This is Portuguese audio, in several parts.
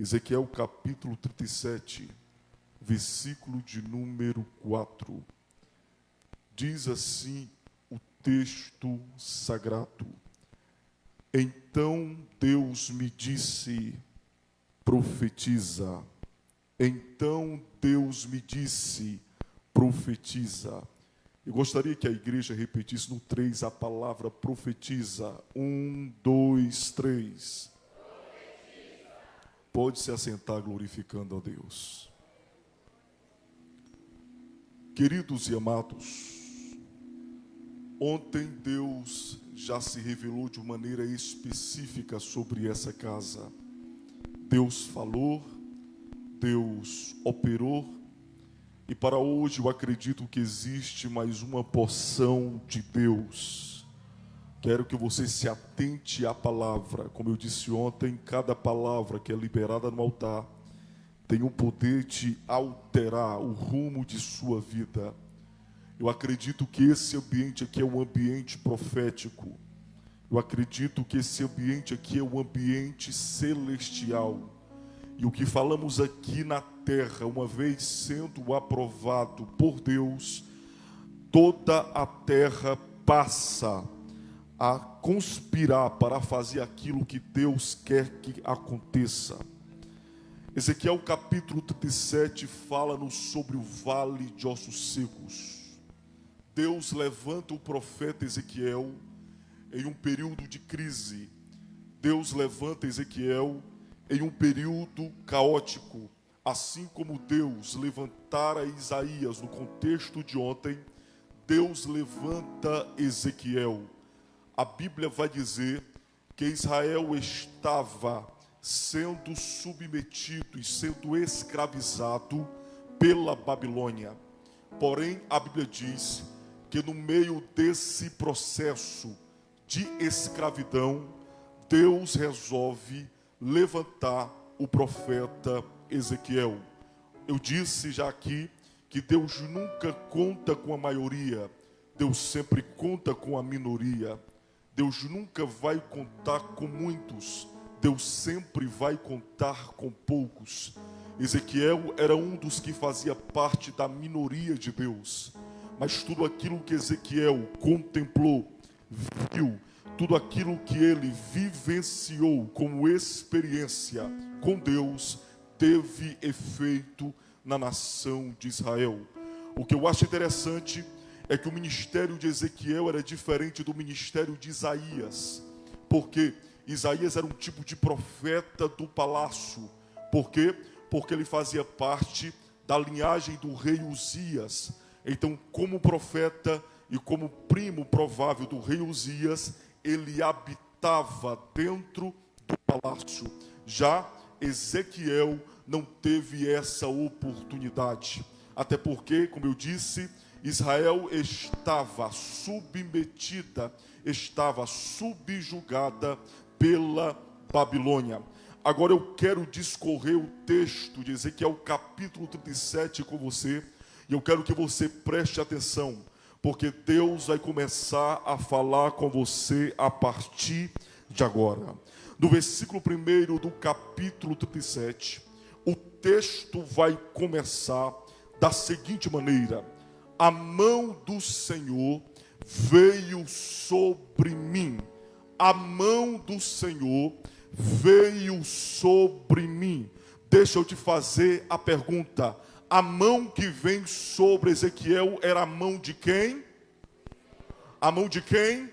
Ezequiel capítulo 37, versículo de número 4. Diz assim o texto sagrado: Então Deus me disse, profetiza. Então Deus me disse, profetiza. Eu gostaria que a igreja repetisse no 3 a palavra profetiza. 1, 2, 3. Pode se assentar glorificando a Deus. Queridos e amados, ontem Deus já se revelou de maneira específica sobre essa casa. Deus falou, Deus operou, e para hoje eu acredito que existe mais uma porção de Deus. Quero que você se atente à palavra. Como eu disse ontem, cada palavra que é liberada no altar tem o poder de alterar o rumo de sua vida. Eu acredito que esse ambiente aqui é um ambiente profético. Eu acredito que esse ambiente aqui é um ambiente celestial. E o que falamos aqui na terra, uma vez sendo aprovado por Deus, toda a terra passa a conspirar para fazer aquilo que Deus quer que aconteça. Ezequiel capítulo 37 fala-nos sobre o vale de ossos secos. Deus levanta o profeta Ezequiel em um período de crise. Deus levanta Ezequiel em um período caótico. Assim como Deus levantara Isaías no contexto de ontem, Deus levanta Ezequiel. A Bíblia vai dizer que Israel estava sendo submetido e sendo escravizado pela Babilônia. Porém, a Bíblia diz que no meio desse processo de escravidão, Deus resolve levantar o profeta Ezequiel. Eu disse já aqui que Deus nunca conta com a maioria, Deus sempre conta com a minoria. Deus nunca vai contar com muitos, Deus sempre vai contar com poucos. Ezequiel era um dos que fazia parte da minoria de Deus, mas tudo aquilo que Ezequiel contemplou, viu, tudo aquilo que ele vivenciou como experiência com Deus, teve efeito na nação de Israel. O que eu acho interessante é que o ministério de Ezequiel era diferente do ministério de Isaías. Porque Isaías era um tipo de profeta do palácio. Por quê? Porque ele fazia parte da linhagem do rei Uzias. Então, como profeta e como primo provável do rei Uzias, ele habitava dentro do palácio. Já Ezequiel não teve essa oportunidade. Até porque, como eu disse, Israel estava submetida, estava subjugada pela Babilônia. Agora eu quero discorrer o texto de Ezequiel capítulo 37 com você, e eu quero que você preste atenção, porque Deus vai começar a falar com você a partir de agora. No versículo 1 do capítulo 37, o texto vai começar da seguinte maneira: a mão do Senhor veio sobre mim. A mão do Senhor veio sobre mim. Deixa eu te fazer a pergunta: a mão que vem sobre Ezequiel era a mão de quem? A mão de quem?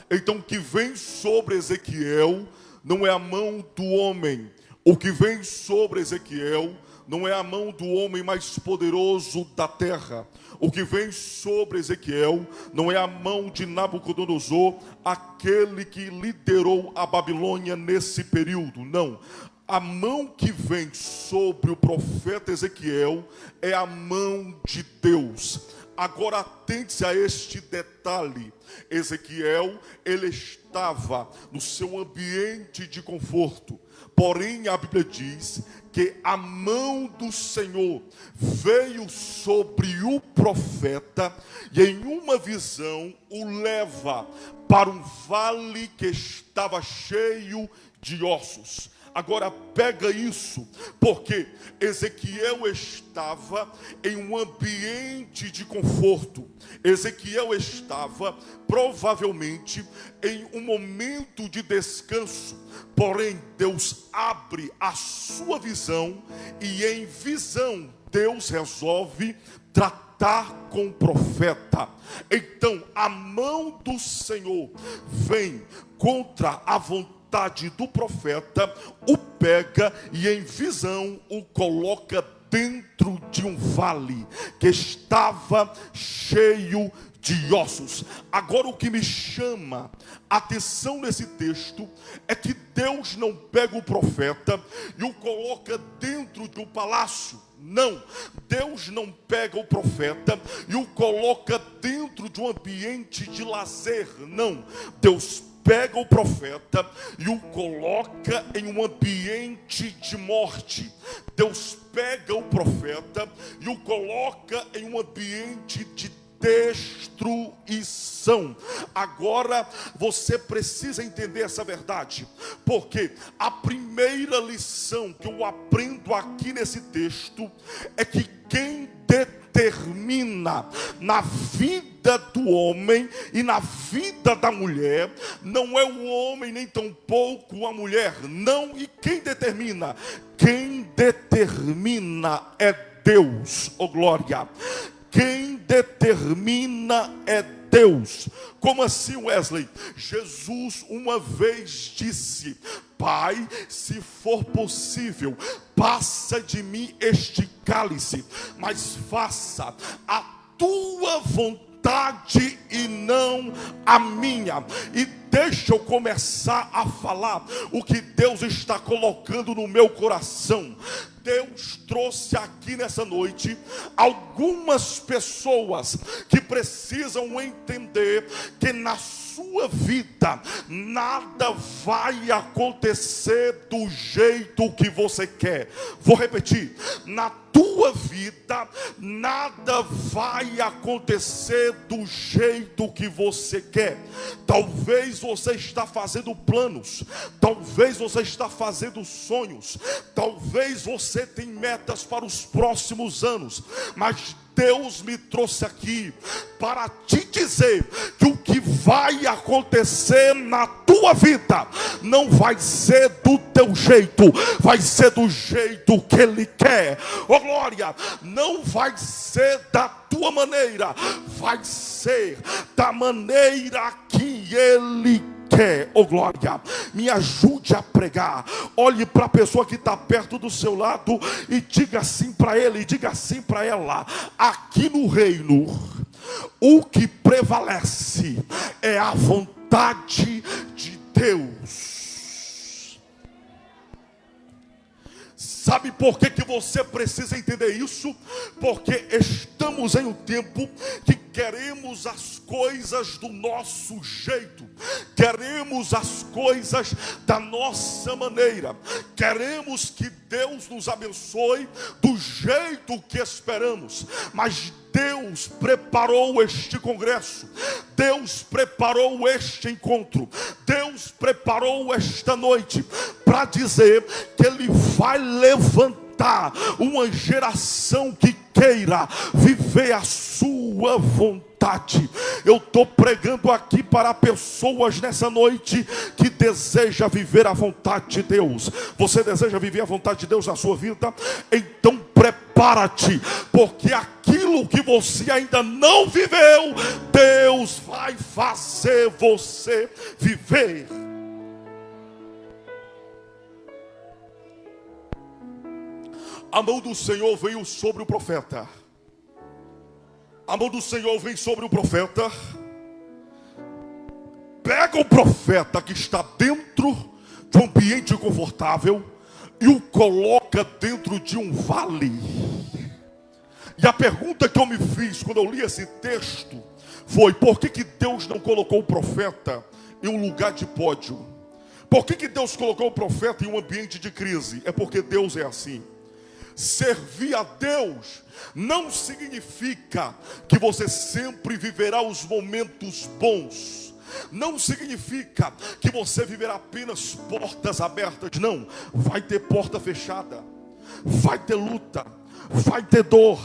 Então o que vem sobre Ezequiel não é a mão do homem. O que vem sobre Ezequiel não é a mão do homem mais poderoso da terra. O que vem sobre Ezequiel não é a mão de Nabucodonosor, aquele que liderou a Babilônia nesse período. Não. A mão que vem sobre o profeta Ezequiel é a mão de Deus. Agora atente-se a este detalhe. Ezequiel, ele estava no seu ambiente de conforto. Porém, a Bíblia diz que a mão do Senhor veio sobre o profeta e em uma visão o leva para um vale que estava cheio de ossos. Agora pega isso, porque Ezequiel estava em um ambiente de conforto. Ezequiel estava provavelmente em um momento de descanso. Porém, Deus abre a sua visão e em visão Deus resolve tratar com o profeta. Então a mão do Senhor vem contra a vontade do profeta, o pega e em visão o coloca dentro de um vale que estava cheio de ossos. Agora, o que me chama a atenção nesse texto é que Deus não pega o profeta e o coloca dentro de um palácio. Não, Deus não pega o profeta e o coloca dentro de um ambiente de lazer. Não, Deus pega o profeta e o coloca em um ambiente de morte. Deus pega o profeta e o coloca em um ambiente de destruição. Agora você precisa entender essa verdade, porque a primeira lição que eu aprendo aqui nesse texto é que quem determina na vida do homem e na vida da mulher não é o homem nem tampouco a mulher, não. E quem determina? Quem determina é Deus. Oh glória! Quem determina é Deus. Como assim, Wesley? Jesus uma vez disse: Pai, se for possível, passa de mim este cálice, mas faça a tua vontade e não a minha. E deixa eu começar a falar o que Deus está colocando no meu coração. Deus trouxe aqui nessa noite algumas pessoas que precisam entender que na sua vida nada vai acontecer do jeito que você quer. Vou repetir: na tua vida nada vai acontecer do jeito que você quer. Talvez você está fazendo planos, talvez você está fazendo sonhos, talvez você tem metas para os próximos anos, mas Deus me trouxe aqui para te dizer que o que vai acontecer na tua vida não vai ser do teu jeito, vai ser do jeito que Ele quer. Oh glória! Não vai ser da tua maneira, vai ser da maneira que Ele quer. Oh glória, me ajude a pregar. Olhe para a pessoa que está perto do seu lado e diga assim para ele, diga assim para ela: aqui no reino o que prevalece é a vontade de Deus. Sabe por que você precisa entender isso? Porque estamos em um tempo que queremos as coisas do nosso jeito, queremos as coisas da nossa maneira, queremos que Deus nos abençoe do jeito que esperamos, mas Deus preparou este congresso, Deus preparou este encontro, Deus preparou esta noite para dizer que Ele vai levantar uma geração que queira viver a sua vontade. Eu estou pregando aqui para pessoas nessa noite que deseja viver a vontade de Deus. Você deseja viver a vontade de Deus na sua vida? Então prepara-te, porque aquilo que você ainda não viveu, Deus vai fazer você viver. A mão do Senhor veio sobre o profeta. A mão do Senhor vem sobre o profeta. Pega o profeta que está dentro de um ambiente confortável e o coloca dentro de um vale. E a pergunta que eu me fiz quando eu li esse texto foi: por que Deus não colocou o profeta em um lugar de pódio? Por que Deus colocou o profeta em um ambiente de crise? É porque Deus é assim. Servir a Deus não significa que você sempre viverá os momentos bons. não significa que você viverá apenas portas abertas. Não, vai ter porta fechada, vai ter luta, vai ter dor,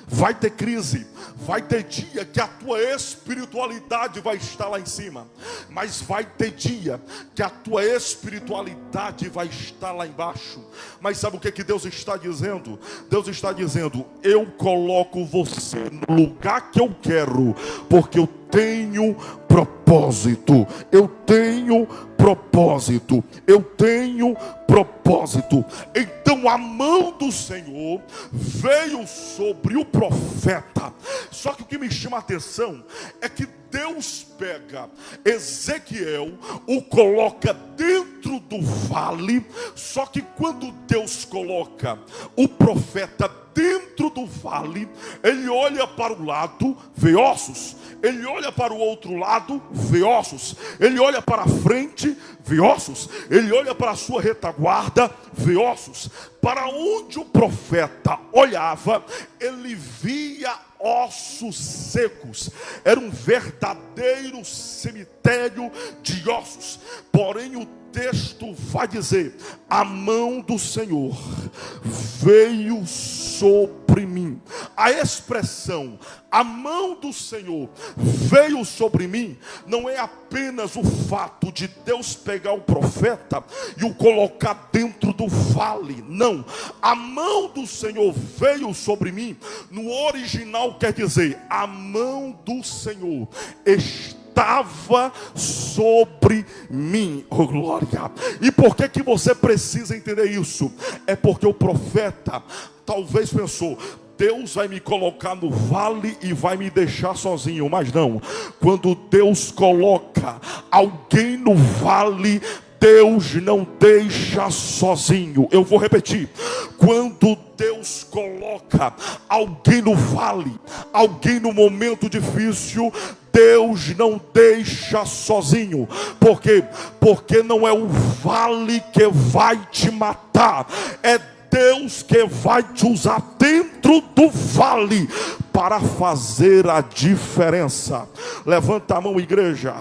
vai ter crise, vai ter dia que a tua espiritualidade vai estar lá em cima, mas vai ter dia que a tua espiritualidade vai estar lá embaixo. Mas sabe o que Deus está dizendo? Deus está dizendo: eu coloco você no lugar que eu quero, porque eu tenho propósito, eu tenho propósito, eu tenho propósito. Então a mão do Senhor veio sobre o profeta. Só que o que me chama a atenção é que Deus pega Ezequiel, o coloca dentro do vale. Só que quando Deus coloca o profeta dentro do vale, ele olha para o lado, vê ossos. Ele olha para o outro lado, vê ossos. Ele olha para a frente, vê ossos. Ele olha para a sua retaguarda, vê ossos. Para onde o profeta olhava, ele via ossos secos. Era um verdadeiro cemitério de ossos. Porém o texto vai dizer: a mão do Senhor veio sobre mim. A expressão a mão do Senhor veio sobre mim não é apenas o fato de Deus pegar o profeta e o colocar dentro do vale. Não, a mão do Senhor veio sobre mim no original quer dizer: a mão do Senhor estava sobre mim. Oh glória! E por que você precisa entender isso? É porque o profeta talvez pensou: Deus vai me colocar no vale e vai me deixar sozinho. Mas não, quando Deus coloca alguém no vale, Deus não deixa sozinho. Eu vou repetir: quando Deus coloca alguém no vale, alguém no momento difícil, Deus não deixa sozinho. Por quê? Porque não é o vale que vai te matar, é Deus que vai te usar dentro do vale para fazer a diferença. Levanta a mão, igreja,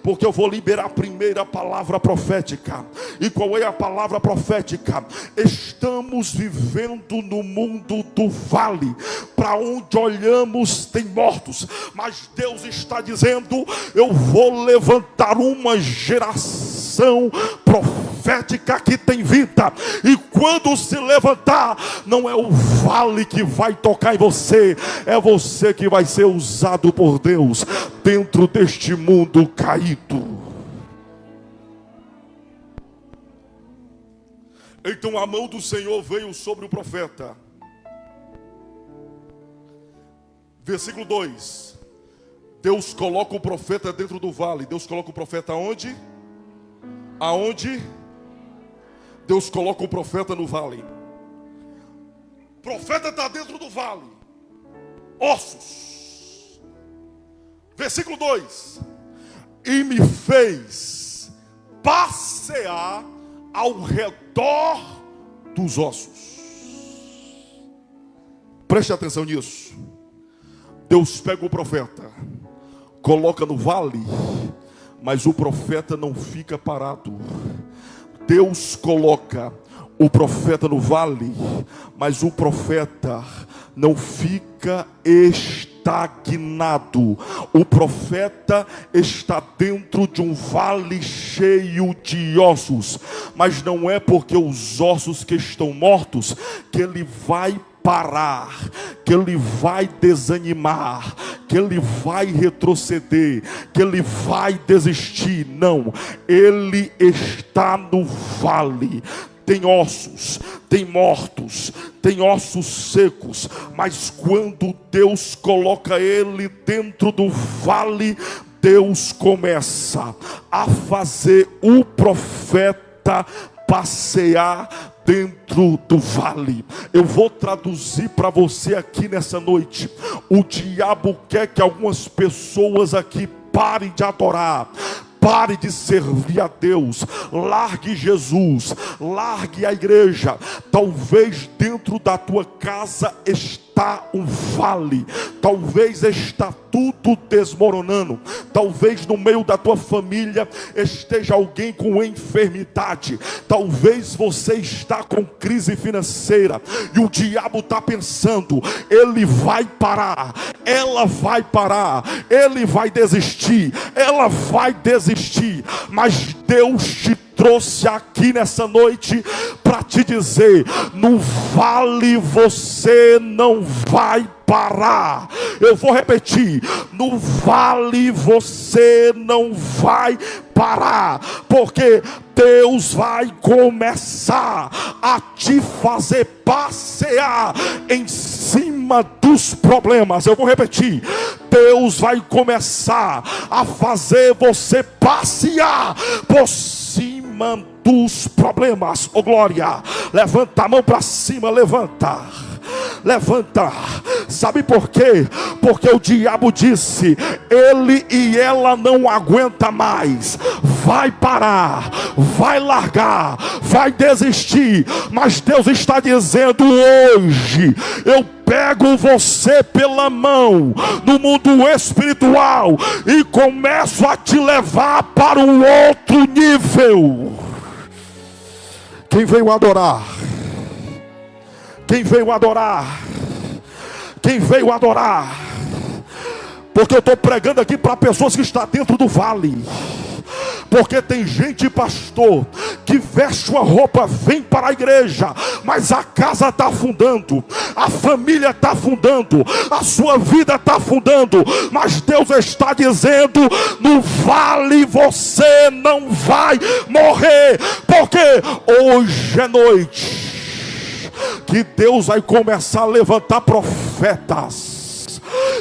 porque eu vou liberar a primeira palavra profética. E qual é a palavra profética? Estamos vivendo no mundo do vale. Para onde olhamos tem mortos, mas Deus está dizendo: eu vou levantar uma geração profética que tem vida. E quando se levantar, não é o vale que vai tocar em você, é você que vai ser usado por Deus dentro deste mundo caído. Então a mão do Senhor veio sobre o profeta. Versículo 2. Deus coloca o profeta dentro do vale. Deus coloca o profeta onde? Aonde? Deus coloca o profeta no vale. O profeta está dentro do vale. Ossos. Versículo 2. E me fez passear ao redor dos ossos. Preste atenção nisso. Deus pega o profeta, coloca no vale, mas o profeta não fica parado. Deus coloca o profeta no vale, mas o profeta não fica estagnado. O profeta está dentro de um vale cheio de ossos, mas não é porque os ossos que estão mortos que ele vai parar, que ele vai desanimar, que ele vai retroceder, que ele vai desistir. Não, ele está no vale. Tem ossos, tem mortos, tem ossos secos, mas quando Deus coloca ele dentro do vale, Deus começa a fazer o profeta passear dentro do vale. Eu vou traduzir para você aqui nessa noite. O diabo quer que algumas pessoas aqui parem de adorar, pare de servir a Deus, largue Jesus, largue a igreja. Talvez dentro da tua casa está está um vale, talvez está tudo desmoronando, talvez no meio da tua família esteja alguém com enfermidade, talvez você está com crise financeira, e o diabo está pensando, ele vai parar, ela vai parar, ele vai desistir, ela vai desistir, mas Deus te trouxe aqui nessa noite para te dizer, no vale você não vai parar. Eu vou repetir, no vale você não vai parar, porque Deus vai começar a te fazer passear em cima dos problemas. Eu vou repetir, Deus vai começar a fazer você passear por cima dos problemas. Oh glória, levanta a mão para cima, levanta. Sabe por quê? Porque o diabo disse, ele e ela não aguenta mais, vai parar, vai largar, vai desistir. Mas Deus está dizendo hoje, eu pego você pela mão no mundo espiritual e começo a te levar para um outro nível. Quem veio adorar? Quem veio adorar? Quem veio adorar? Porque eu estou pregando aqui para pessoas que estão dentro do vale. Porque tem gente, pastor, que veste uma roupa, vem para a igreja, mas a casa está afundando, a família está afundando, a sua vida está afundando. Mas Deus está dizendo, no vale você não vai morrer, porque hoje é noite que Deus vai começar a levantar profetas.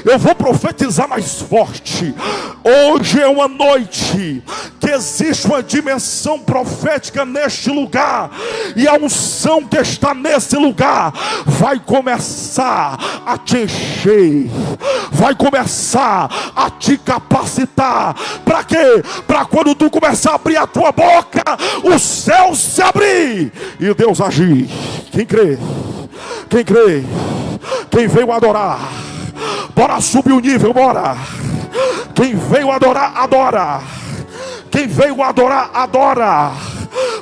Eu vou profetizar mais forte. Hoje é uma noite que existe uma dimensão profética neste lugar, e a unção que está nesse lugar vai começar a te encher, vai começar a te capacitar. Para quê? Para quando tu começar a abrir a tua boca, o céu se abrir e Deus agir. Quem crê? Quem crê? Quem veio adorar? Bora subir o nível, bora. Quem veio adorar, adora. Quem veio adorar, adora.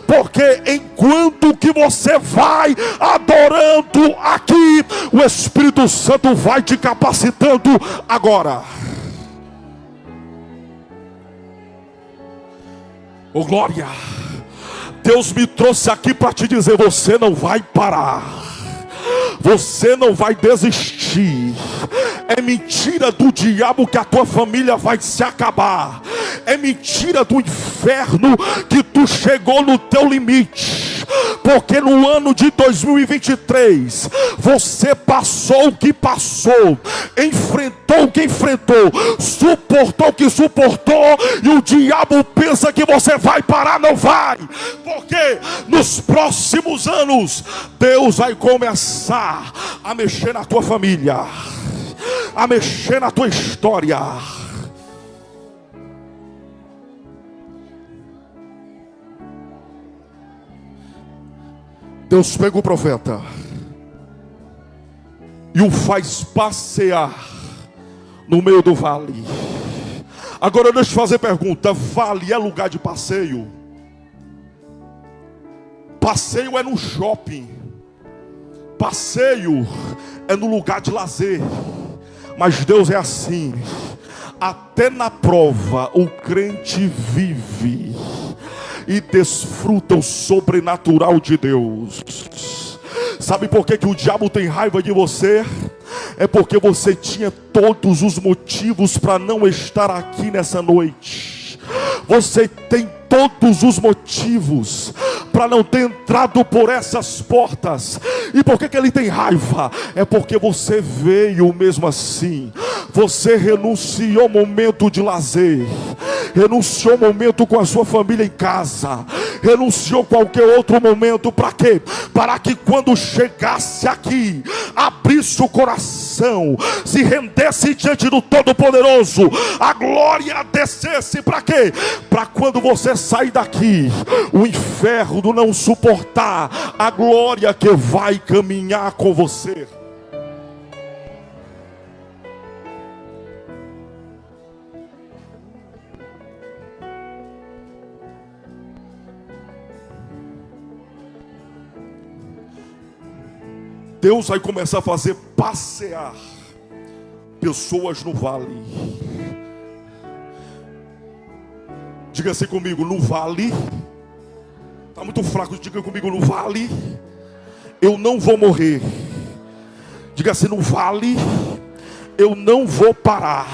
Porque enquanto que você vai adorando aqui, o Espírito Santo vai te capacitando agora. Oh glória, Deus me trouxe aqui para te dizer, você não vai parar. Você não vai desistir. É mentira do diabo que a tua família vai se acabar. É mentira do inferno que tu chegou no teu limite. Porque no ano de 2023 você passou o que passou, enfrentou o que enfrentou, suportou o que suportou, e o diabo pensa que você vai parar. Não vai, porque nos próximos anos Deus vai começar a mexer na tua família, a mexer na tua história. Deus pega o profeta e o faz passear no meio do vale. Agora deixa eu fazer pergunta: vale é lugar de passeio? Passeio é no shopping, passeio é no lugar de lazer. Mas Deus é assim, até na prova o crente vive e desfruta o sobrenatural de Deus. Sabe por que o diabo tem raiva de você? É porque você tinha todos os motivos para não estar aqui nessa noite. Você tem todos os motivos para não ter entrado por essas portas. E por que ele tem raiva? É porque você veio mesmo assim. Você renunciou ao momento de lazer, renunciou ao momento com a sua família em casa, renunciou qualquer outro momento. Para quê? Para que quando chegasse aqui, abrisse o coração, se rendesse diante do Todo-Poderoso, a glória descesse. Para quê? Para quando você sair daqui, o inferno não suportar a glória que vai caminhar com você. Deus vai começar a fazer passear pessoas no vale. Diga assim comigo, no vale. Está muito fraco, diga comigo, no vale eu não vou morrer. Diga assim, no vale eu não vou parar.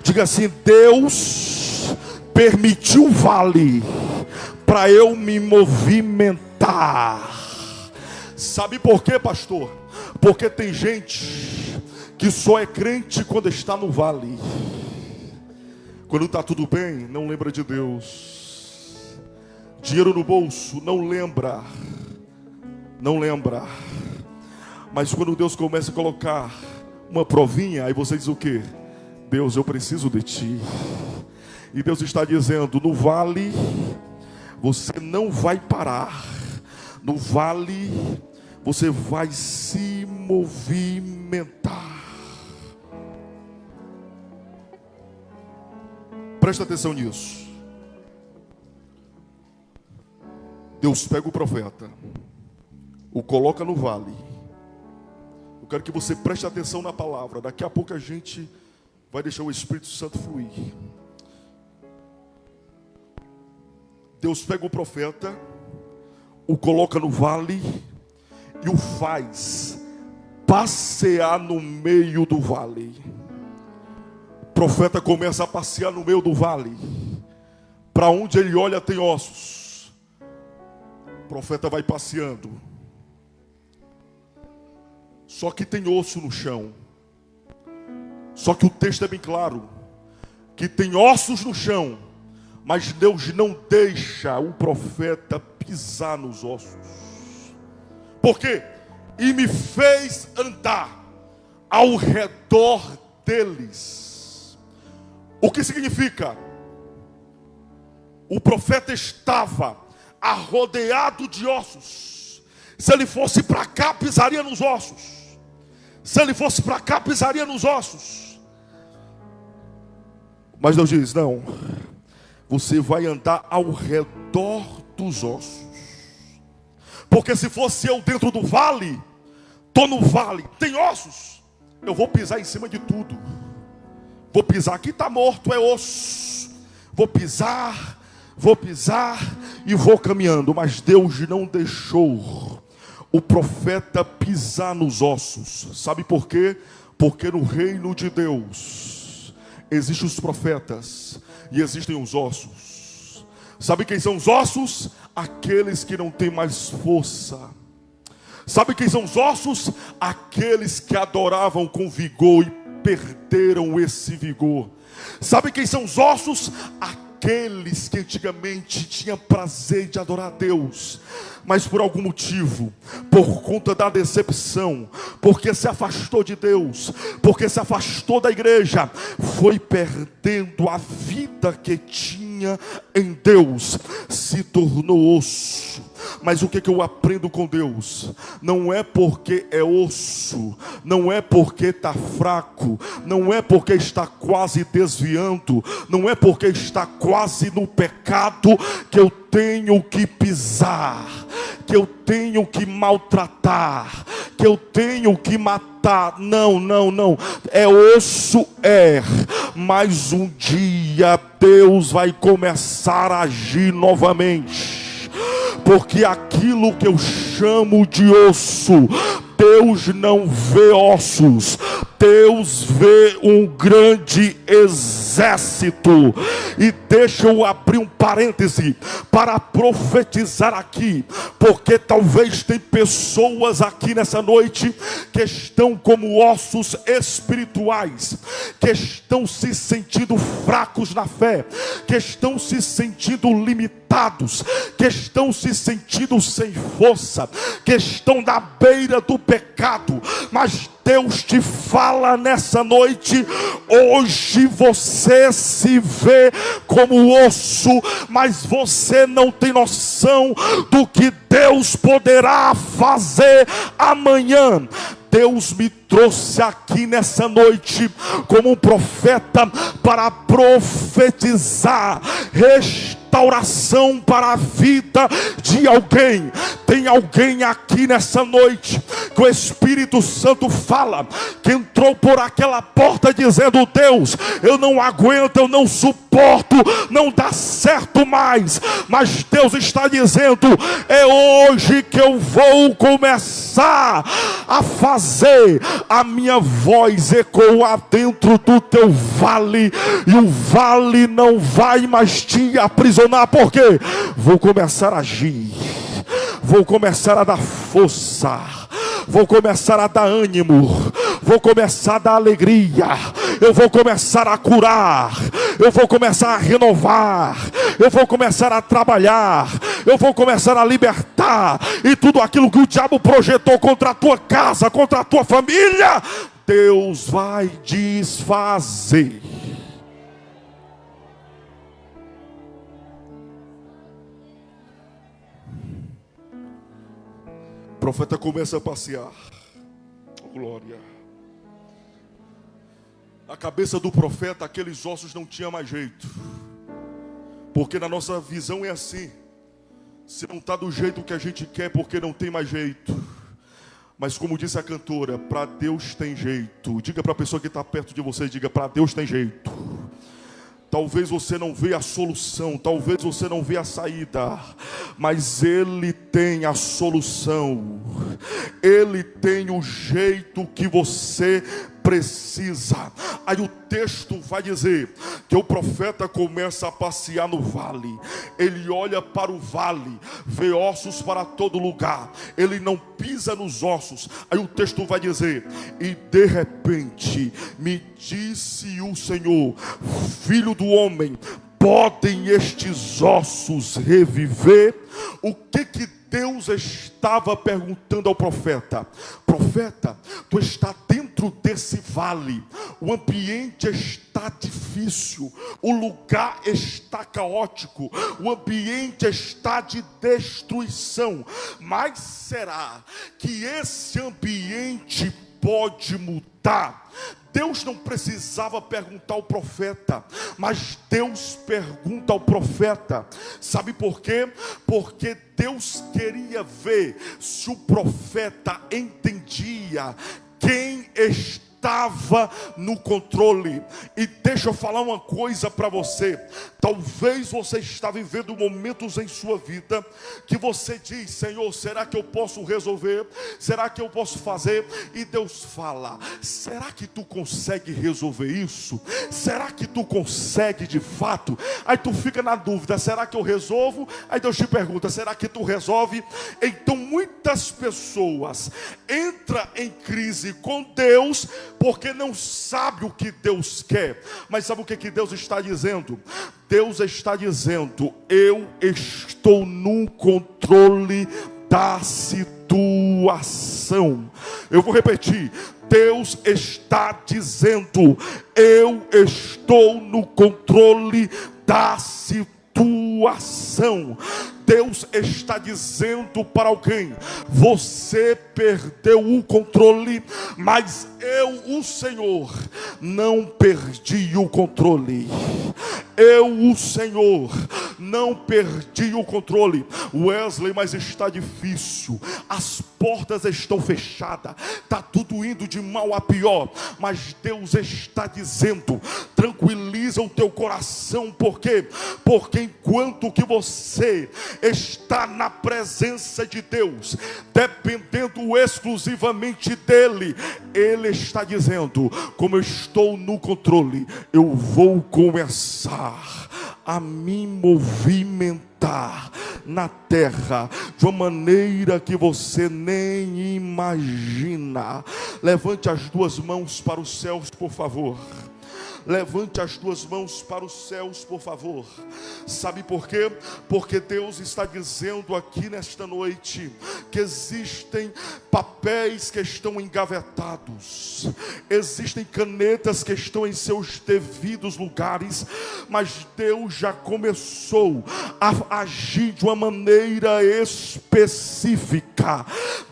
Diga assim, Deus permitiu o vale para eu me movimentar. Sabe por quê, pastor? Porque tem gente que só é crente quando está no vale. Quando está tudo bem, não lembra de Deus. Dinheiro no bolso, não lembra. Não lembra. Mas quando Deus começa a colocar uma provinha, aí você diz o quê? Deus, eu preciso de ti. E Deus está dizendo, no vale você não vai parar. No vale você vai se movimentar. Presta atenção nisso. Deus pega o profeta, o coloca no vale. Eu quero que você preste atenção na palavra. Daqui a pouco a gente vai deixar o Espírito Santo fluir. Deus pega o profeta, o coloca no vale e o faz passear no meio do vale. O profeta começa a passear no meio do vale. Para onde ele olha tem ossos. O profeta vai passeando. Só que tem osso no chão. Só que o texto é bem claro, que tem ossos no chão, mas Deus não deixa o profeta pisar nos ossos. Por quê? E me fez andar ao redor deles. O que significa? O profeta estava arrodeado de ossos. Se ele fosse para cá, pisaria nos ossos. Se ele fosse para cá, pisaria nos ossos. Mas Deus diz, não. Você vai andar ao redor dos ossos. Porque se fosse eu dentro do vale, estou no vale, tem ossos, eu vou pisar em cima de tudo. Vou pisar, aqui está morto, é osso. Vou pisar e vou caminhando. Mas Deus não deixou o profeta pisar nos ossos. Sabe por quê? Porque no reino de Deus existem os profetas e existem os ossos. Sabe quem são os ossos? Aqueles que não têm mais força. Sabe quem são os ossos? Aqueles que adoravam com vigor e perderam esse vigor. Sabe quem são os ossos? Aqueles que antigamente tinham prazer de adorar a Deus, mas por algum motivo, por conta da decepção, porque se afastou de Deus, porque se afastou da igreja, foi perdendo a vida que tinha em Deus, se tornou osso. Mas o que eu aprendo com Deus? Não é porque é osso, não é porque está fraco, não é porque está quase desviando, não é porque está quase no pecado que eu tenho que pisar, que eu tenho que maltratar, que eu tenho que matar. Não, não, não. É osso, mas um dia Deus vai começar a agir novamente. Porque aquilo que eu chamo de osso, Deus não vê ossos, Deus vê um grande exército. E deixa eu abrir um parêntese para profetizar aqui, porque talvez tem pessoas aqui nessa noite que estão como ossos espirituais, que estão se sentindo fracos na fé, que estão se sentindo limitados, que estão se sentindo sem força, que estão na beira do pecado. Mas Deus te fala nessa noite, hoje você se vê como osso, mas você não tem noção do que Deus poderá fazer amanhã. Deus me trouxe aqui nessa noite como um profeta para profetizar, restaurar restauração para a vida de alguém. Tem alguém aqui nessa noite que o Espírito Santo fala, que entrou por aquela porta dizendo: Deus, eu não aguento, eu não suporto, não dá certo mais. Mas Deus está dizendo: é hoje que eu vou começar a fazer a minha voz ecoar dentro do teu vale, e o vale não vai mais te aprisionar, porque vou começar a agir, vou começar a dar força, vou começar a dar ânimo, vou começar a dar alegria, eu vou começar a curar, eu vou começar a renovar, eu vou começar a trabalhar, eu vou começar a libertar, e tudo aquilo que o diabo projetou contra a tua casa, contra a tua família, Deus vai desfazer. O profeta começa a passear. Oh, glória. Na cabeça do profeta, aqueles ossos não tinham mais jeito. Porque na nossa visão é assim: se não está do jeito que a gente quer, porque não tem mais jeito. Mas como disse a cantora, para Deus tem jeito. Diga para a pessoa que está perto de você, diga: para Deus tem jeito. Talvez você não vê a solução, talvez você não vê a saída, mas Ele tem a solução. Ele tem o jeito que você precisa. Aí o texto vai dizer que o profeta começa a passear no vale. Ele olha para o vale, vê ossos para todo lugar, ele não pisa nos ossos. Aí o texto vai dizer: e de repente me disse o Senhor: filho do homem, podem estes ossos reviver? O que Deus estava perguntando ao profeta? Profeta, tu está dentro desse vale, o ambiente está difícil, o lugar está caótico, o ambiente está de destruição, mas será que esse ambiente pode mudar? Deus não precisava perguntar ao profeta, mas Deus pergunta ao profeta. Sabe por quê? Porque Deus queria ver se o profeta entendia quem estava no controle. E deixa eu falar uma coisa para você. Talvez você está vivendo momentos em sua vida que você diz: Senhor, será que eu posso resolver? Será que eu posso fazer? E Deus fala: será que tu consegue resolver isso? Será que tu consegue de fato? Aí tu fica na dúvida: será que eu resolvo? Aí Deus te pergunta: será que tu resolve? Então muitas pessoas entram em crise com Deus porque não sabe o que Deus quer. Mas sabe o que Deus está dizendo? Deus está dizendo: eu estou no controle da situação. Eu vou repetir: Deus está dizendo: eu estou no controle da situação. Deus está dizendo para alguém: você perdeu o controle, mas eu, o Senhor, não perdi o controle. Eu, o Senhor, não perdi o controle. Wesley, mas está difícil, as portas estão fechadas, está tudo indo de mal a pior. Mas Deus está dizendo: tranquiliza o teu coração. Por quê? Porque enquanto que você está na presença de Deus, dependendo exclusivamente dele, ele está dizendo: como eu estou no controle, eu vou começar a me movimentar na terra de uma maneira que você nem imagina. Levante as duas mãos para os céus, por favor. Levante as duas mãos para os céus, por favor. Sabe por quê? Porque Deus está dizendo aqui nesta noite que existem papéis que estão engavetados, existem canetas que estão em seus devidos lugares, mas Deus já começou a agir de uma maneira específica.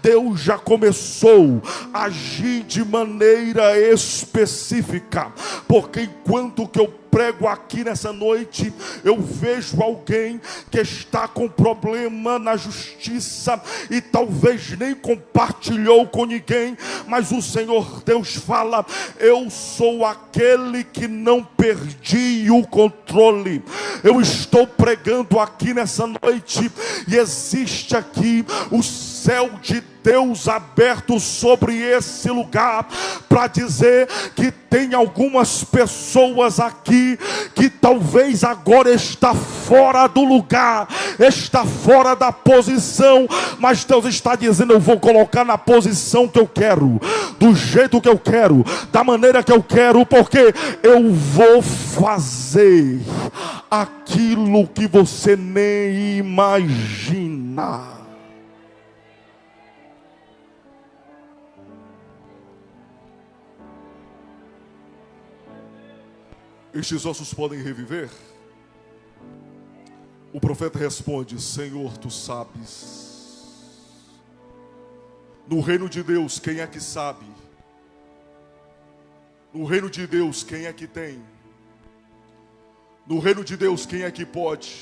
Deus já começou a agir de maneira específica, porque enquanto que eu prego aqui nessa noite, eu vejo alguém que está com problema na justiça e talvez nem compartilhou com ninguém, mas o Senhor Deus fala: eu sou aquele que não perdi o controle. Eu estou pregando aqui nessa noite e existe aqui o céu de Deus aberto sobre esse lugar para dizer que tem algumas pessoas aqui que talvez agora está fora do lugar, está fora da posição, mas Deus está dizendo: eu vou colocar na posição que eu quero, do jeito que eu quero, da maneira que eu quero, porque eu vou fazer aquilo que você nem imagina. Estes ossos podem reviver? O profeta responde: Senhor, tu sabes. No reino de Deus, quem é que sabe? No reino de Deus, quem é que tem? No reino de Deus, quem é que pode?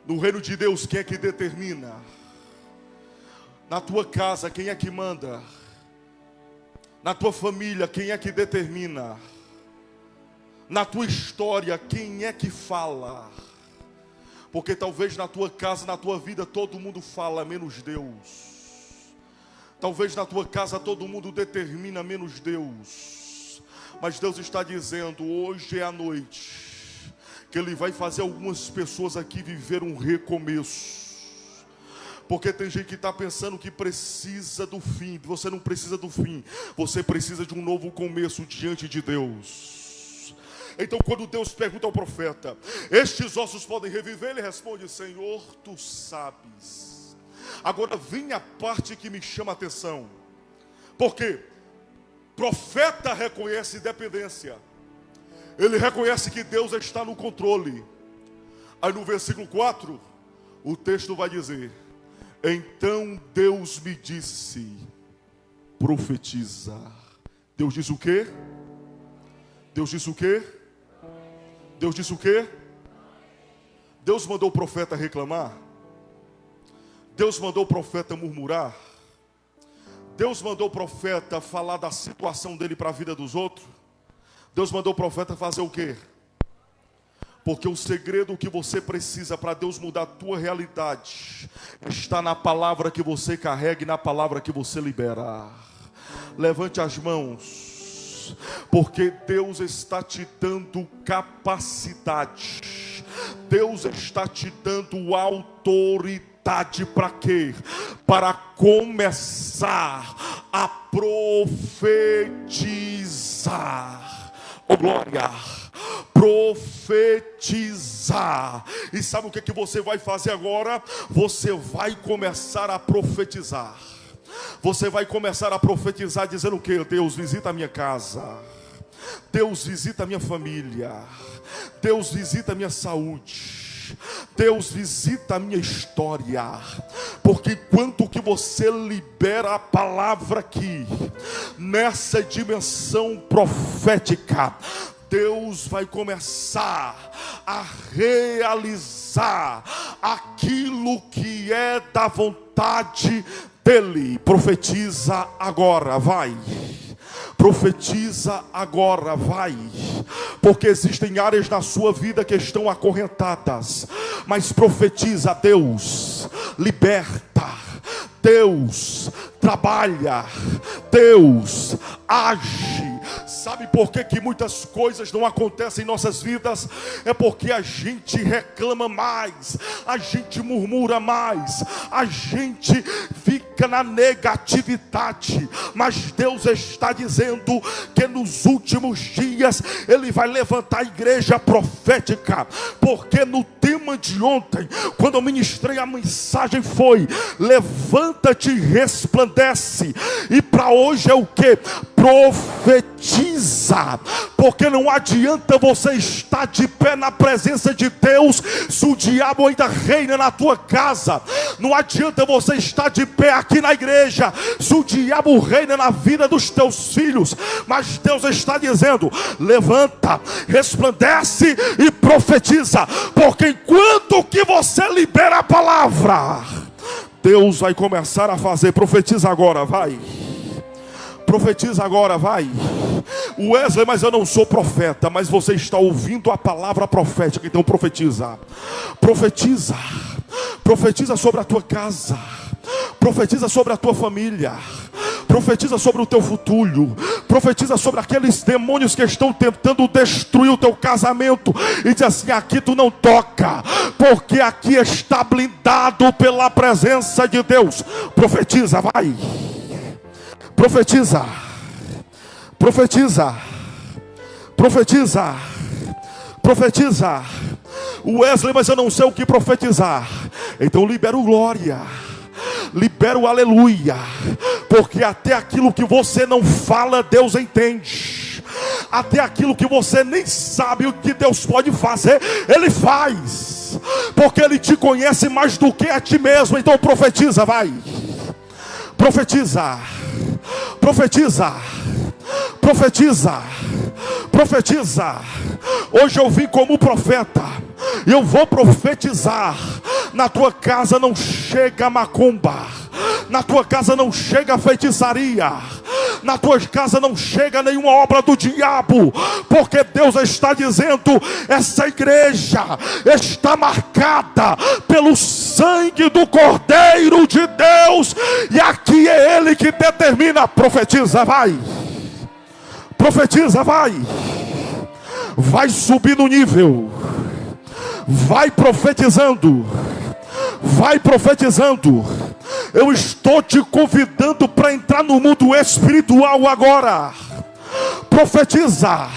No reino de Deus, quem é que determina? Na tua casa, quem é que manda? Na tua família, quem é que determina? Na tua história, quem é que fala? Porque talvez na tua casa, na tua vida, todo mundo fala, menos Deus. Talvez na tua casa todo mundo determina, menos Deus. Mas Deus está dizendo: hoje é a noite que Ele vai fazer algumas pessoas aqui viver um recomeço. Porque tem gente que está pensando que precisa do fim. Você não precisa do fim, você precisa de um novo começo diante de Deus. Então quando Deus pergunta ao profeta: estes ossos podem reviver? Ele responde: Senhor, tu sabes. Agora vem a parte que me chama a atenção. Porque profeta reconhece dependência. Ele reconhece que Deus está no controle. Aí no versículo 4, o texto vai dizer: então Deus me disse, profetiza. Deus disse o quê? Deus disse o quê? Deus disse o quê? Deus mandou o profeta reclamar? Deus mandou o profeta murmurar? Deus mandou o profeta falar da situação dele para a vida dos outros? Deus mandou o profeta fazer o quê? Porque o segredo que você precisa para Deus mudar a tua realidade está na palavra que você carrega e na palavra que você libera. Levante as mãos, porque Deus está te dando capacidade. Deus está te dando autoridade para quê? Para começar a profetizar. Oh glória! Profetizar. E sabe o que você vai fazer agora? Você vai começar a profetizar. Você vai começar a profetizar dizendo o que? Deus, visita a minha casa. Deus, visita a minha família. Deus, visita a minha saúde. Deus, visita a minha história. Porque enquanto que você libera a palavra aqui, nessa dimensão profética, Deus vai começar a realizar aquilo que é da vontade dEle. Profetiza agora, vai. Profetiza agora, vai. Porque existem áreas na sua vida que estão acorrentadas. Mas profetiza: Deus liberta, Deus trabalha, Deus age. Sabe por que muitas coisas não acontecem em nossas vidas? É porque a gente reclama mais, a gente murmura mais, a gente fica na negatividade. Mas Deus está dizendo que nos últimos dias Ele vai levantar a igreja profética. Porque no tempo tema de ontem, quando eu ministrei a mensagem, foi: levanta-te e resplandece. E para hoje é o que? Profetiza. Porque não adianta você estar de pé na presença de Deus se o diabo ainda reina na tua casa. Não adianta você estar de pé aqui na igreja se o diabo reina na vida dos teus filhos. Mas Deus está dizendo: levanta, resplandece e profetiza. Porque enquanto que você libera a palavra, Deus vai começar a fazer. Profetiza agora, vai. Profetiza agora, vai. Wesley, mas eu não sou profeta. Mas você está ouvindo a palavra profética, então profetiza. Profetiza. Profetiza sobre a tua casa. Profetiza sobre a tua família. Profetiza sobre o teu futuro. Profetiza sobre aqueles demônios que estão tentando destruir o teu casamento. E diz assim: aqui tu não toca, porque aqui está blindado pela presença de Deus. Profetiza, vai. Profetiza. Profetiza. Profetiza. Profetiza. Wesley, mas eu não sei o que profetizar. Então libera o glória. Libera o aleluia. Porque até aquilo que você não fala, Deus entende. Até aquilo que você nem sabe o que Deus pode fazer, Ele faz. Porque Ele te conhece mais do que a ti mesmo. Então profetiza, vai. Profetiza. Profetiza. Profetiza. Profetiza. Hoje eu vim como profeta. E eu vou profetizar. Na tua casa não chega macumba. Na tua casa não chega feitiçaria. Na tua casa não chega nenhuma obra do diabo. Porque Deus está dizendo: essa igreja está marcada pelo sangue do Cordeiro de Deus. E aqui é Ele que determina. Profetiza, vai. Profetiza, vai. Vai subir no nível. Vai profetizando. Vai profetizando. Eu estou te convidando para entrar no mundo espiritual agora. Profetiza.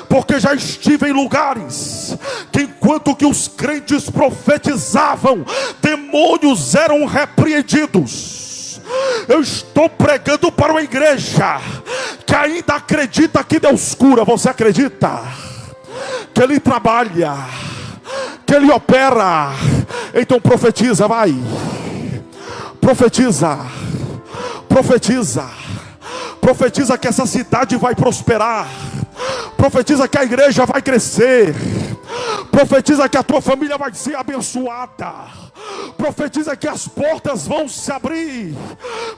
Porque já estive em lugares que enquanto que os crentes profetizavam, demônios eram repreendidos. Eu estou pregando para uma igreja que ainda acredita que Deus cura. Você acredita que Ele trabalha, que Ele opera? Então profetiza, vai. Profetiza. Profetiza. Profetiza que essa cidade vai prosperar. Profetiza que a igreja vai crescer. Profetiza que a tua família vai ser abençoada. Profetiza que as portas vão se abrir.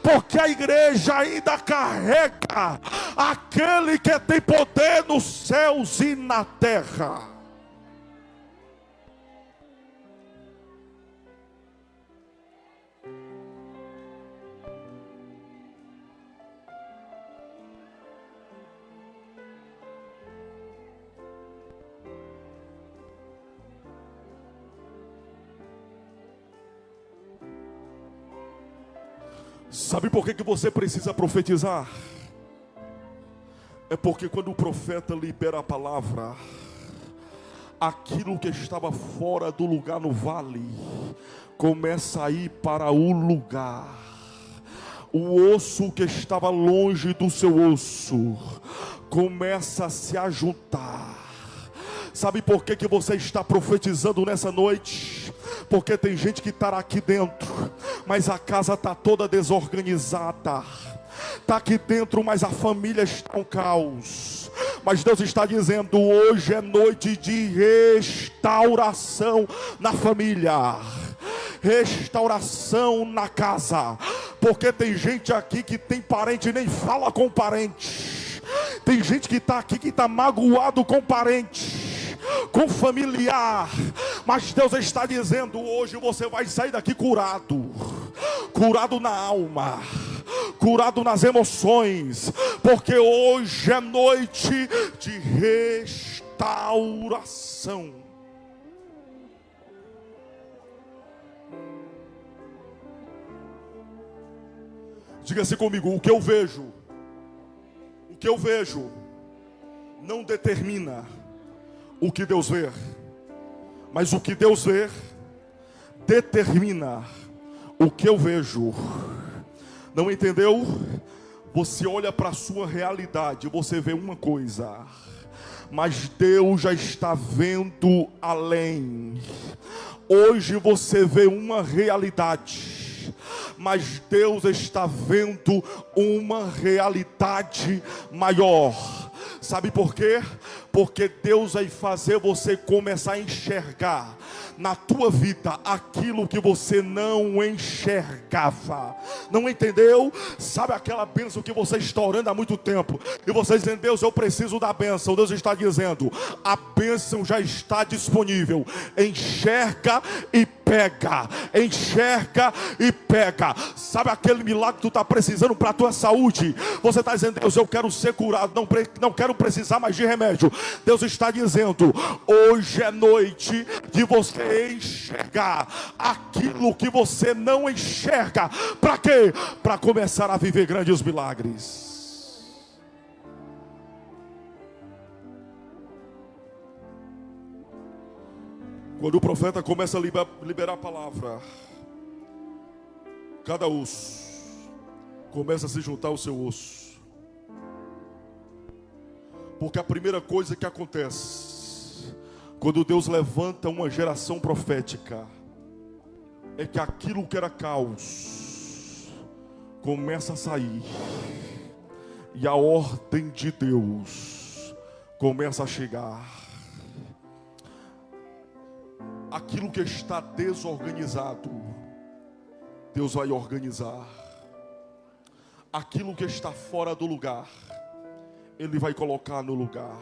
Porque a igreja ainda carrega aquele que tem poder nos céus e na terra. Sabe por que você precisa profetizar? É porque quando o profeta libera a palavra, aquilo que estava fora do lugar no vale começa a ir para o lugar. O osso que estava longe do seu osso começa a se ajuntar. Sabe por que você está profetizando nessa noite? Porque tem gente que está aqui dentro, mas a casa está toda desorganizada. Está aqui dentro, mas a família está um caos. Mas Deus está dizendo: hoje é noite de restauração na família, restauração na casa. Porque tem gente aqui que tem parente e nem fala com parente. Tem gente que está aqui que está magoado com parente, com familiar. Mas Deus está dizendo: hoje você vai sair daqui curado. Curado na alma, curado nas emoções. Porque hoje é noite de restauração. Diga-se comigo: o que eu vejo não determina o que Deus vê. Mas o que Deus vê determina o que eu vejo. Não entendeu? Você olha para a sua realidade, você vê uma coisa, mas Deus já está vendo além. Hoje você vê uma realidade, mas Deus está vendo uma realidade maior. Sabe por quê? Porque Deus vai fazer você começar a enxergar na tua vida aquilo que você não enxergava. Não entendeu? Sabe aquela bênção que você está orando há muito tempo e você dizendo: Deus, eu preciso da bênção. Deus está dizendo: a bênção já está disponível. Enxerga e pega. Enxerga e pega. Sabe aquele milagre que tu está precisando para a tua saúde? Você está dizendo: Deus, eu quero ser curado, não quero precisar mais de remédio. Deus está dizendo: hoje é noite de você enxergar aquilo que você não enxerga. Para quê? Para começar a viver grandes milagres. Quando o profeta começa a liberar a palavra, cada osso começa a se juntar ao seu osso. Porque a primeira coisa que acontece quando Deus levanta uma geração profética é que aquilo que era caos começa a sair e a ordem de Deus começa a chegar. Aquilo que está desorganizado, Deus vai organizar. Aquilo que está fora do lugar, Ele vai colocar no lugar.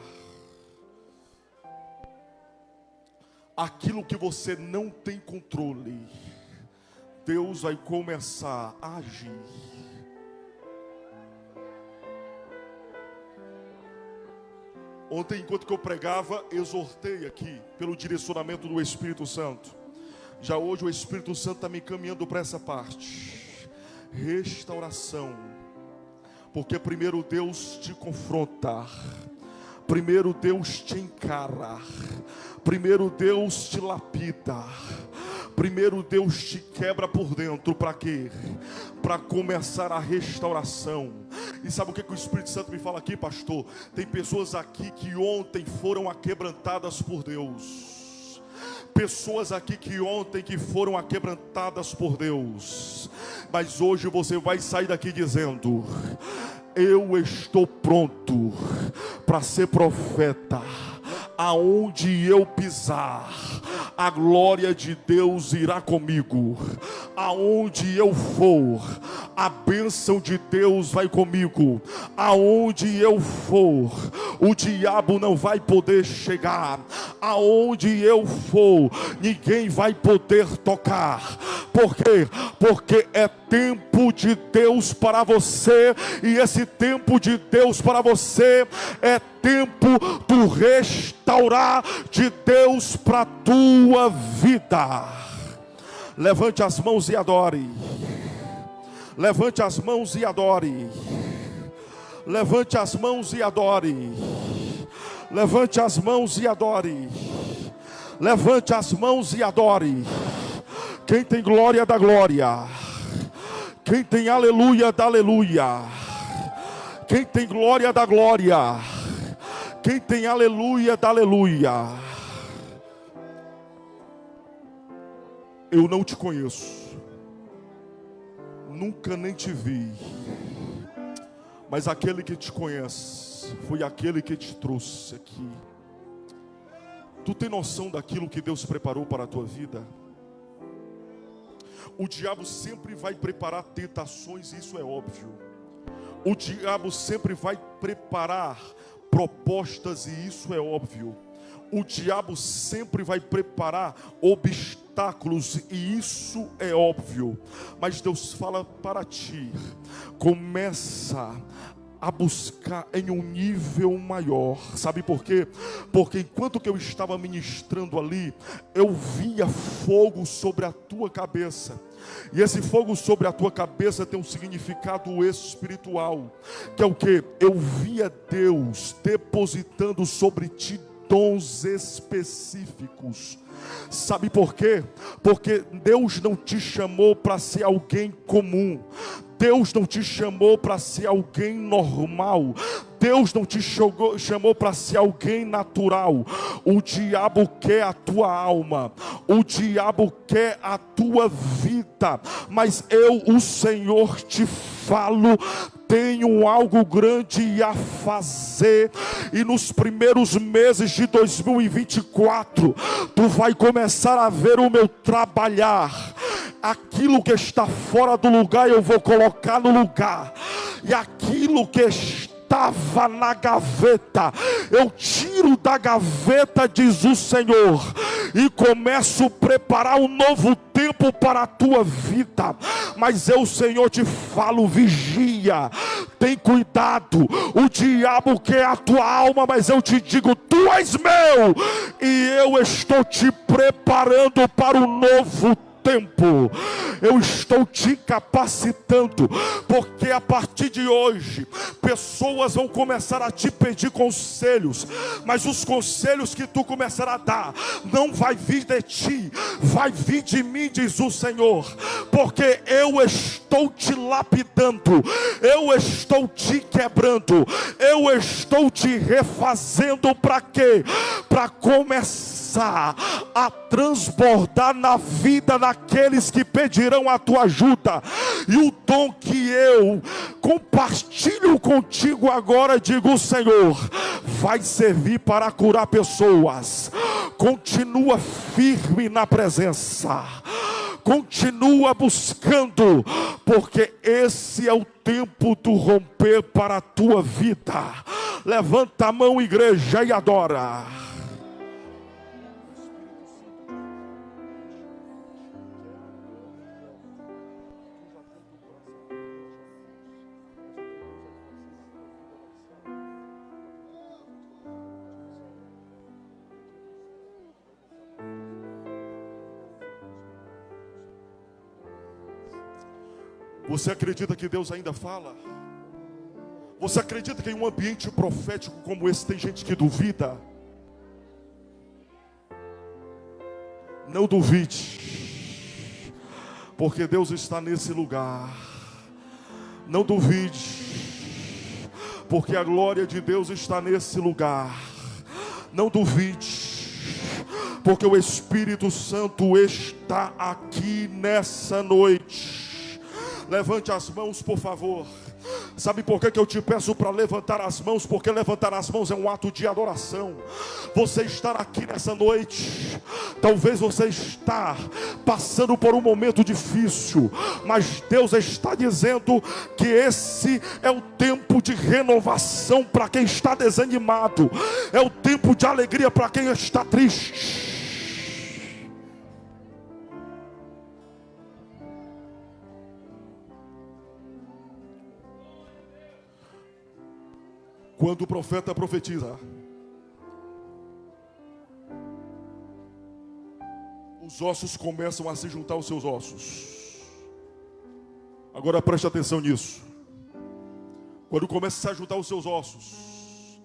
Aquilo que você não tem controle, Deus vai começar a agir. Ontem, enquanto que eu pregava, exortei aqui, pelo direcionamento do Espírito Santo. Já hoje o Espírito Santo está me encaminhando para essa parte. Restauração. Porque primeiro Deus te confronta, primeiro Deus te encara, primeiro Deus te lapida, primeiro Deus te quebra por dentro. Para quê? Para começar a restauração. E sabe o que o Espírito Santo me fala aqui, pastor? Tem pessoas aqui que ontem foram aquebrantadas por Deus. Pessoas aqui que ontem que foram aquebrantadas por Deus. Mas hoje você vai sair daqui dizendo: eu estou pronto para ser profeta. Aonde eu pisar, a glória de Deus irá comigo. Aonde eu for, a bênção de Deus vai comigo. Aonde eu for, o diabo não vai poder chegar. Aonde eu for, ninguém vai poder tocar. Por quê? Porque é tempo de Deus para você. E esse tempo de Deus para você é tempo do restaurar de Deus para a tua vida. Levante as mãos e adore. Levante as mãos e adore. Levante as mãos e adore. Levante as mãos e adore. Levante as mãos e adore. Quem tem glória da glória. Quem tem aleluia da aleluia. Quem tem glória da glória. Quem tem aleluia da aleluia. Eu não te conheço, nunca nem te vi, mas aquele que te conhece foi aquele que te trouxe aqui. Tu tem noção daquilo que Deus preparou para a tua vida? O diabo sempre vai preparar tentações, isso é óbvio. O diabo sempre vai preparar propostas, e isso é óbvio. O diabo sempre vai preparar obstáculos, e isso é óbvio. Mas Deus fala para ti: começa a buscar em um nível maior. Sabe por quê? Porque enquanto que eu estava ministrando ali, eu via fogo sobre a tua cabeça. E esse fogo sobre a tua cabeça tem um significado espiritual, que é o que? Eu via Deus depositando sobre ti dons específicos. Sabe por quê? Porque Deus não te chamou para ser alguém comum. Deus não te chamou para ser alguém normal. Deus não te chamou para ser alguém natural. O diabo quer a tua alma. O diabo quer a tua vida. Mas eu, o Senhor, te falo, tenho algo grande a fazer. E nos primeiros meses de 2024, tu vai começar a ver o meu trabalhar. Aquilo que está fora do lugar, eu vou colocar no lugar. E aquilo que estava na gaveta, eu tiro da gaveta, diz o Senhor, e começo a preparar um novo tempo para a tua vida. Mas eu, Senhor, te falo, vigia, tem cuidado. O diabo quer a tua alma, mas eu te digo, tu és meu, e eu estou te preparando para um novo tempo. Eu estou te capacitando, porque a partir de hoje pessoas vão começar a te pedir conselhos, mas os conselhos que tu começará a dar não vai vir de ti, vai vir de mim, diz o Senhor, porque eu estou te lapidando, eu estou te quebrando, eu estou te refazendo. Para quê? Para começar a transbordar na vida daqueles que pedirão a tua ajuda. E o dom que eu compartilho contigo agora, digo o Senhor, vai servir para curar pessoas. Continua firme na presença, continua buscando, porque esse é o tempo do romper para a tua vida. Levanta a mão, igreja, e adora. Você acredita que Deus ainda fala? Você acredita que em um ambiente profético como esse tem gente que duvida? Não duvide, porque Deus está nesse lugar. Não duvide, porque a glória de Deus está nesse lugar. Não duvide, porque o Espírito Santo está aqui nessa noite. Levante as mãos, por favor. Sabe por que eu te peço para levantar as mãos? Porque levantar as mãos é um ato de adoração. Você estar aqui nessa noite, talvez você está passando por um momento difícil, mas Deus está dizendo que esse é o tempo de renovação para quem está desanimado, é o tempo de alegria para quem está triste. Quando o profeta profetiza, os ossos começam a se juntar aos seus ossos. Agora preste atenção nisso. Quando começa a se juntar os seus ossos,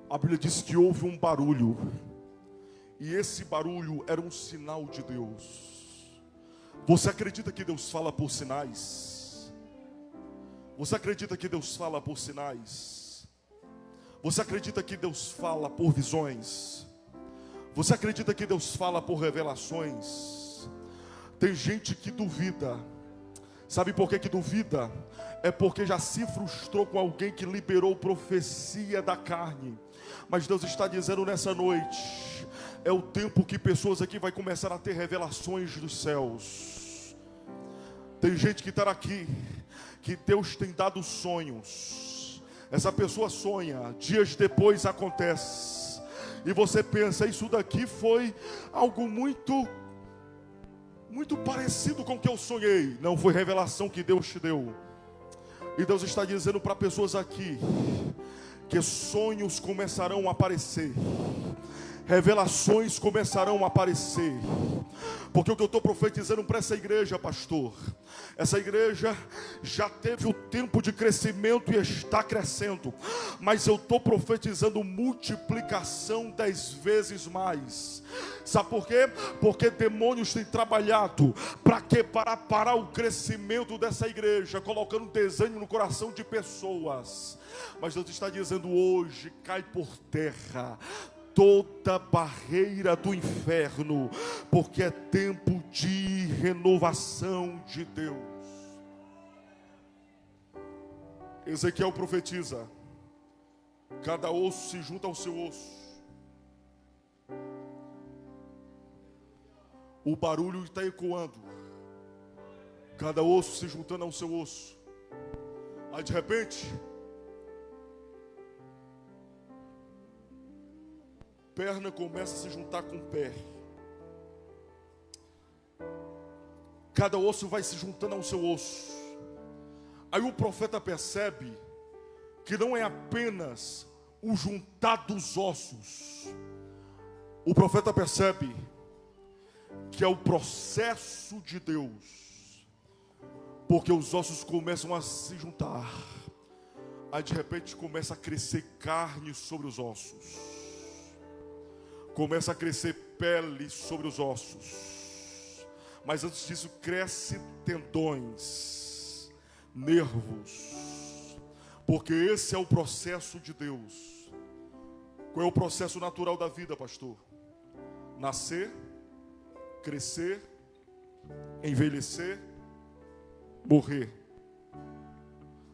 a Bíblia diz que houve um barulho. E esse barulho era um sinal de Deus. Você acredita que Deus fala por sinais? Você acredita que Deus fala por sinais? Você acredita que Deus fala por visões? Você acredita que Deus fala por revelações? Tem gente que duvida. Sabe por que duvida? É porque já se frustrou com alguém que liberou profecia da carne. Mas Deus está dizendo nessa noite, é o tempo que pessoas aqui vai começar a ter revelações dos céus. Tem gente que está aqui, que Deus tem dado sonhos. Essa pessoa sonha, dias depois acontece, e você pensa, isso daqui foi algo muito parecido com o que eu sonhei. Não, foi revelação que Deus te deu. E Deus está dizendo para pessoas aqui, que sonhos começarão a aparecer, revelações começarão a aparecer. Porque o que eu estou profetizando para essa igreja, pastor, essa igreja já teve o tempo de crescimento e está crescendo, mas eu estou profetizando multiplicação 10 vezes mais. Sabe por quê? Porque demônios têm trabalhado para quê? Para parar o crescimento dessa igreja, colocando desânimo no coração de pessoas. Mas Deus está dizendo hoje: cai por terra toda barreira do inferno, porque é tempo de renovação de Deus. Ezequiel profetiza: cada osso se junta ao seu osso. O barulho está ecoando, cada osso se juntando ao seu osso. Aí de repente, perna começa a se juntar com o pé. Cada osso vai se juntando ao seu osso. Aí o profeta percebe que não é apenas o juntar dos ossos. O profeta percebe que é o processo de Deus. Porque os ossos começam a se juntar. Aí de repente começa a crescer carne sobre os ossos. Começa a crescer pele sobre os ossos. Mas antes disso cresce tendões, nervos. Porque esse é o processo de Deus. Qual é o processo natural da vida, pastor? Nascer, crescer, envelhecer, morrer.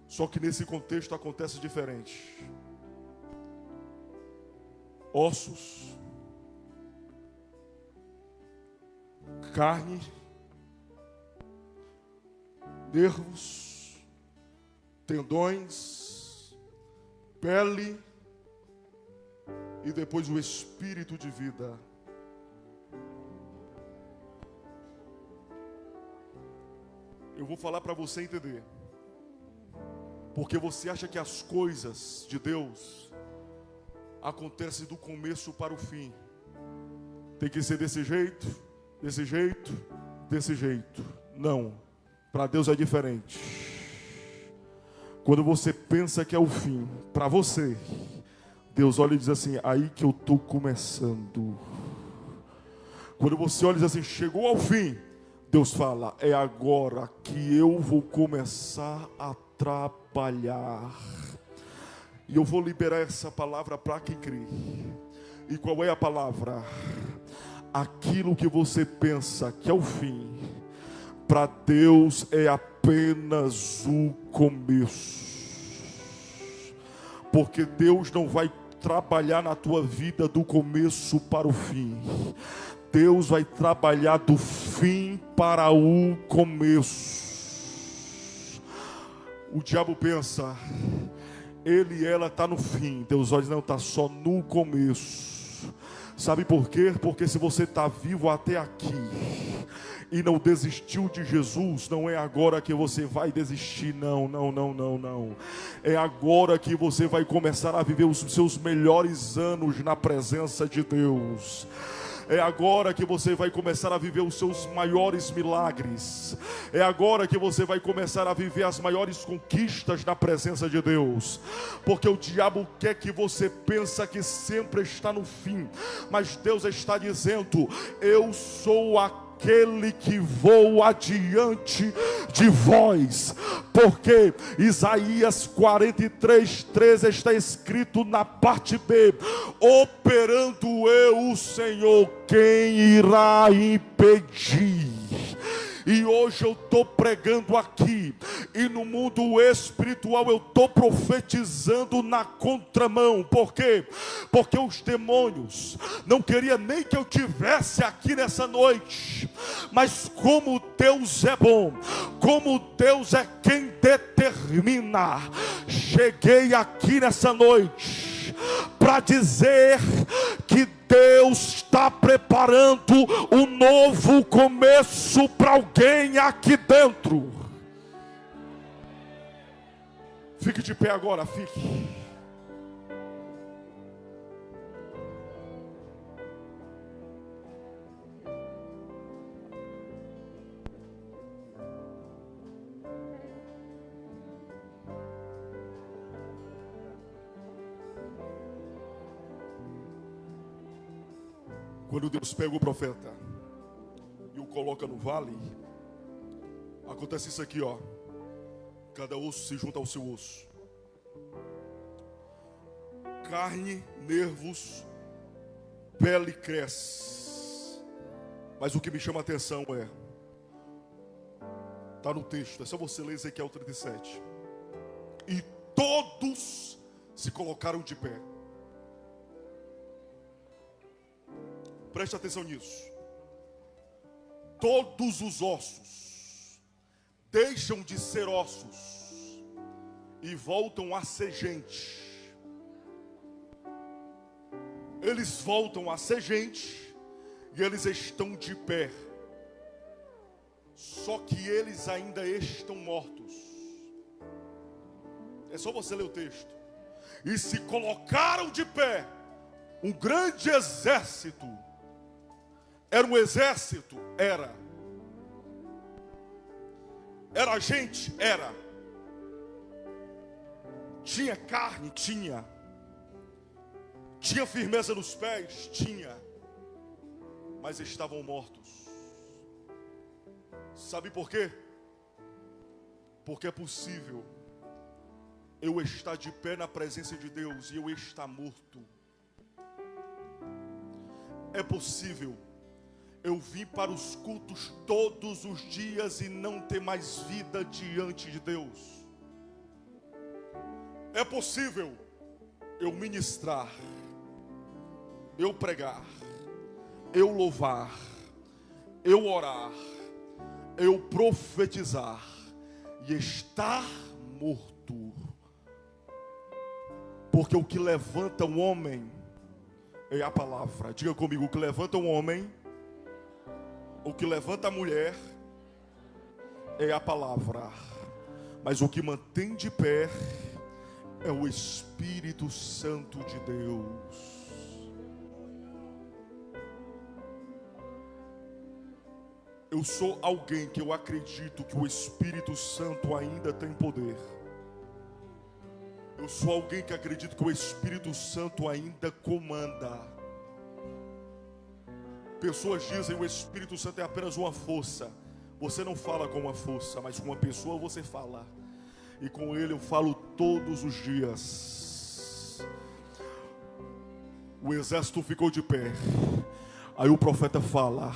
Só que nesse contexto acontece diferente. Ossos, carne, nervos, tendões, pele e depois o espírito de vida. Eu vou falar para você entender. Porque você acha que as coisas de Deus acontecem do começo para o fim. Tem que ser desse jeito, desse jeito, desse jeito. Não, para Deus é diferente. Quando você pensa que é o fim, para você, Deus olha e diz assim: aí que eu estou começando. Quando você olha e diz assim: chegou ao fim, Deus fala: é agora que eu vou começar a trabalhar. E eu vou liberar essa palavra para quem crê. E qual é a palavra? Aquilo que você pensa que é o fim, para Deus é apenas o começo. Porque Deus não vai trabalhar na tua vida do começo para o fim. Deus vai trabalhar do fim para o começo. O diabo pensa, ele e ela está no fim. Deus olha, não, está só no começo. Sabe por quê? Porque se você está vivo até aqui e não desistiu de Jesus, não é agora que você vai desistir, não. É agora que você vai começar a viver os seus melhores anos na presença de Deus. É agora que você vai começar a viver os seus maiores milagres. É agora que você vai começar a viver as maiores conquistas na presença de Deus. Porque o diabo quer que você pense que sempre está no fim. Mas Deus está dizendo: eu sou aquele que vou adiante de vós. Porque Isaías 43:13 está escrito na parte B: operando eu, o Senhor, quem irá impedir? E hoje eu estou pregando aqui, e no mundo espiritual eu estou profetizando na contramão. Por quê? Porque os demônios não queriam nem que eu tivesse aqui nessa noite. Mas como Deus é bom, como Deus é quem determina, cheguei aqui nessa noite para dizer que Deus está preparando um novo começo para alguém aqui dentro. Fique de pé agora, fique. Quando Deus pega o profeta e o coloca no vale, acontece isso aqui, ó. Cada osso se junta ao seu osso. Carne, nervos, pele cresce. Mas o que me chama a atenção está no texto, é só você ler Ezequiel 37. E todos se colocaram de pé. Preste atenção nisso. Todos os ossos deixam de ser ossos e voltam a ser gente. Eles voltam a ser gente e eles estão de pé. Só que eles ainda estão mortos. É só você ler o texto. E se colocaram de pé um grande exército. Era um exército? Era. Era gente? Era. Tinha carne? Tinha. Tinha firmeza nos pés? Tinha. Mas estavam mortos. Sabe por quê? Porque é possível eu estar de pé na presença de Deus e eu estar morto. É possível eu vir para os cultos todos os dias e não ter mais vida diante de Deus. É possível eu ministrar, eu pregar, eu louvar, eu orar, eu profetizar e estar morto. Porque o que levanta um homem é a palavra. Diga comigo, o que levanta um homem, o que levanta a mulher é a palavra. Mas o que mantém de pé é o Espírito Santo de Deus. Eu sou alguém que eu acredito que o Espírito Santo ainda tem poder. Eu sou alguém que acredita que o Espírito Santo ainda comanda. Pessoas dizem que o Espírito Santo é apenas uma força. Você não fala com uma força, mas com uma pessoa você fala. E com ele eu falo todos os dias. O exército ficou de pé. Aí o profeta fala: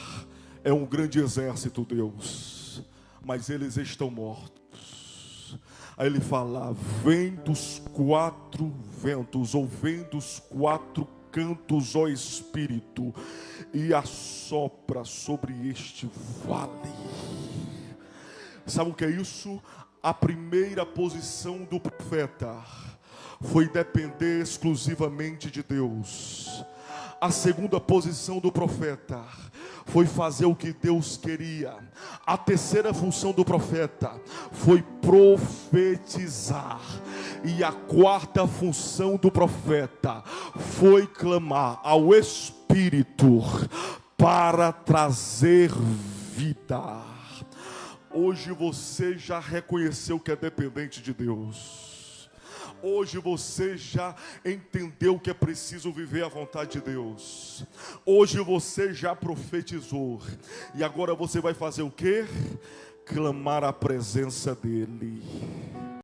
é um grande exército, Deus, mas eles estão mortos. Aí ele fala: vem dos quatro ventos, ou vem dos quatro cantos, ó Espírito, e assopra sobre este vale. Sabe o que é isso? A primeira posição do profeta foi depender exclusivamente de Deus. A segunda posição do profeta foi fazer o que Deus queria. A terceira função do profeta foi profetizar. E a quarta função do profeta foi clamar ao Espírito para trazer vida. Hoje você já reconheceu que é dependente de Deus. Hoje você já entendeu que é preciso viver a vontade de Deus. Hoje você já profetizou. E agora você vai fazer o quê? Clamar a presença dEle.